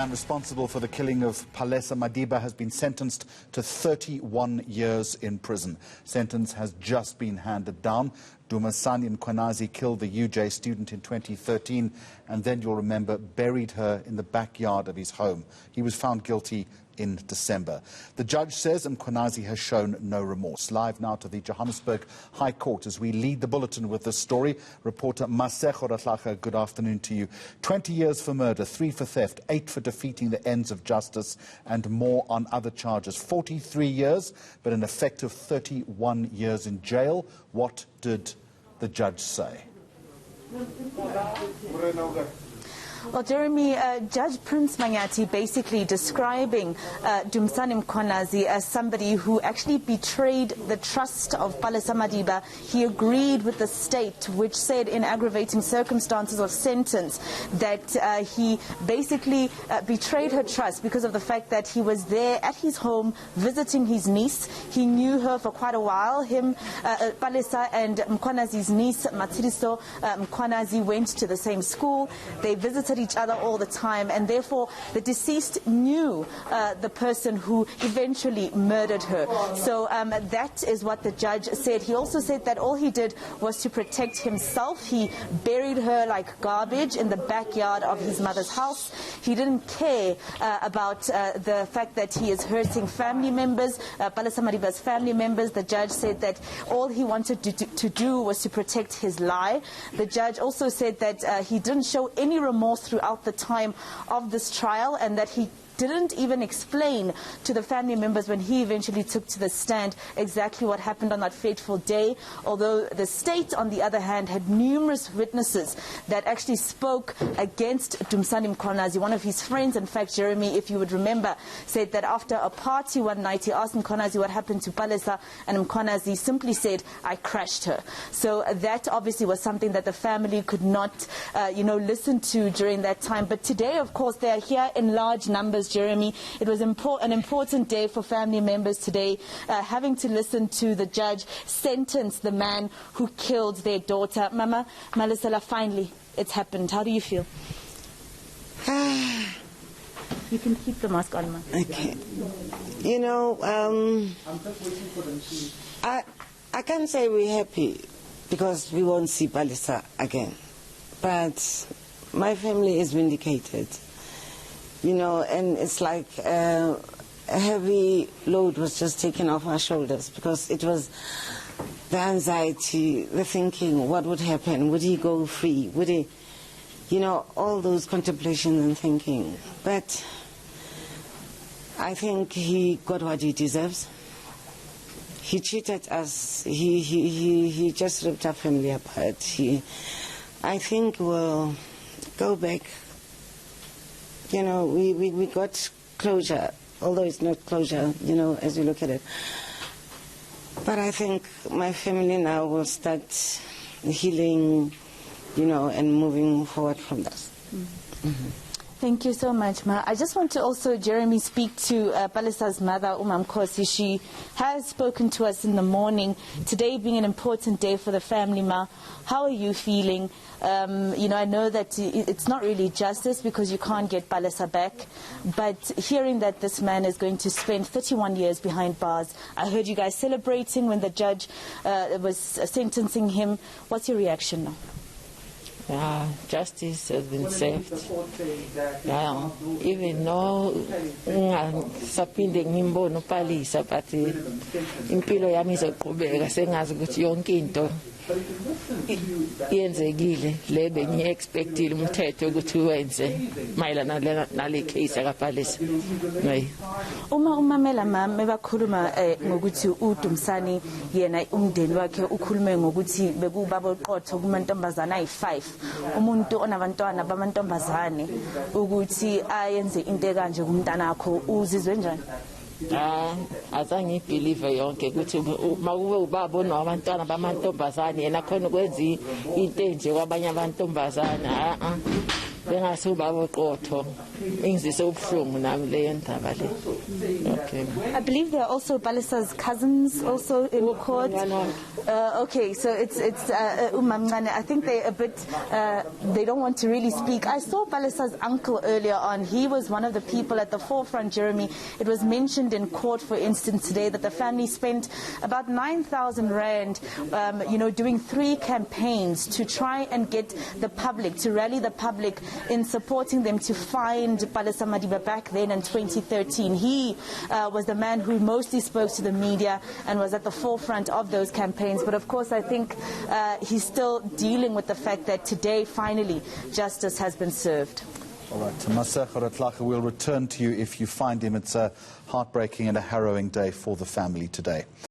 Man responsible for the killing of Palesa Madiba has been sentenced to 31 years in prison. Sentence has just been handed down. Dumasani Mkhwanazi killed the UJ student in 2013 and then, you'll remember, buried her in the backyard of his home. He was found guilty in December. The judge says Mkhwanazi has shown no remorse. Live now to the Johannesburg High Court as we lead the bulletin with this story. Reporter Masego Ratlaga, good afternoon to you. 20 years for murder, 3 for theft, 8 for defeating the ends of justice and more on other charges. 43 years, but an effective 31 years in jail. What did the judge say? Well, Jeremy, Judge Prince Manyati basically describing Dumasani Mkhwanazi as somebody who actually betrayed the trust of Palesa Madiba. He agreed with the state, which said in aggravating circumstances of sentence that he basically betrayed her trust because of the fact that he was there at his home visiting his niece. He knew her for quite a while. Palesa and Mkhwanazi's niece, Matsiriso Mkhwanazi, went to the same school. They visited each other all the time, and therefore the deceased knew the person who eventually murdered her. So that is what the judge said. He also said that all he did was to protect himself. He buried her like garbage in the backyard of his mother's house. He didn't care about the fact that he is hurting family members, Palesa Madiba's family members. The judge said that all he wanted to do was to protect his lie. The judge also said that he didn't show any remorse throughout the time of this trial, and that he didn't even explain to the family members when he eventually took to the stand exactly what happened on that fateful day, although the state, on the other hand, had numerous witnesses that actually spoke against Dumasani Mkhwanazi. One of his friends, in fact, Jeremy, if you would remember, said that after a party one night, he asked Mkhwanazi what happened to Palesa, and Mkhwanazi simply said, "I crashed her." So that obviously was something that the family could not, listen to during that time. But today, of course, they are here in large numbers, Jeremy. It was an important day for family members today, having to listen to the judge sentence the man who killed their daughter. Mama Malisela, finally, it's happened. How do you feel? You can keep the mask on, ma. Okay. I can't say we're happy because we won't see Palesa again. But my family is vindicated. And it's like a heavy load was just taken off our shoulders, because it was the anxiety, the thinking, what would happen? Would he go free? Would he, all those contemplations and thinking. But I think he got what he deserves. He cheated us. He just ripped our family apart. I think we'll go back. We got closure, although it's not closure, as you look at it. But I think my family now will start healing, and moving forward from that. Mm-hmm. Thank you so much, Ma. I just want to also, Jeremy, speak to Palesa's mother, Mkhwanazi. She has spoken to us in the morning. Today being an important day for the family, Ma. How are you feeling? I know that it's not really justice because you can't get Palesa back, but hearing that this man is going to spend 31 years behind bars, I heard you guys celebrating when the judge was sentencing him. What's your reaction now? Justice has been served. Even though ngingasaphinde ngimbone uPalesa, but impilo yami izoqhubeka, sengazi ukuthi yonke into yenzekile le bengiexpectile umthetho ukuthi wenze mayelana nale case kaPalesa. Uma umamela mama bakhuluma ngokuthi uDumasani yena umndeni wakhe ukhulume ngokuthi bekubaba oqotho kumantombazana ayi5, umuntu onabantwana bamantombazane, ukuthi ayenze into ekanje kumntana wakho, uzizwe njani? Azange ibelieve yonke ukuthi makube ubaba onabantwana bamantombazane yena khona ukwenza into enje kwabanye abantombazane. bengase baboqotho ingizise ubuhlungu nami leyo ndaba le. Okay. I believe there are also Palesa's cousins also in court. Okay, so it's Umamncane. I think they're a bit, they don't want to really speak. I saw Palesa's uncle earlier on. He was one of the people at the forefront, Jeremy. It was mentioned in court, for instance, today that the family spent about 9,000 rand, doing 3 campaigns to try and get the public, to rally the public in supporting them to find Palesa Madiba back then in 2013. He was the man who mostly spoke to the media and was at the forefront of those campaigns. But of course, I think he's still dealing with the fact that today, finally, justice has been served. All right, Mkhwanazi, we'll return to you if you find him. It's a heartbreaking and a harrowing day for the family today.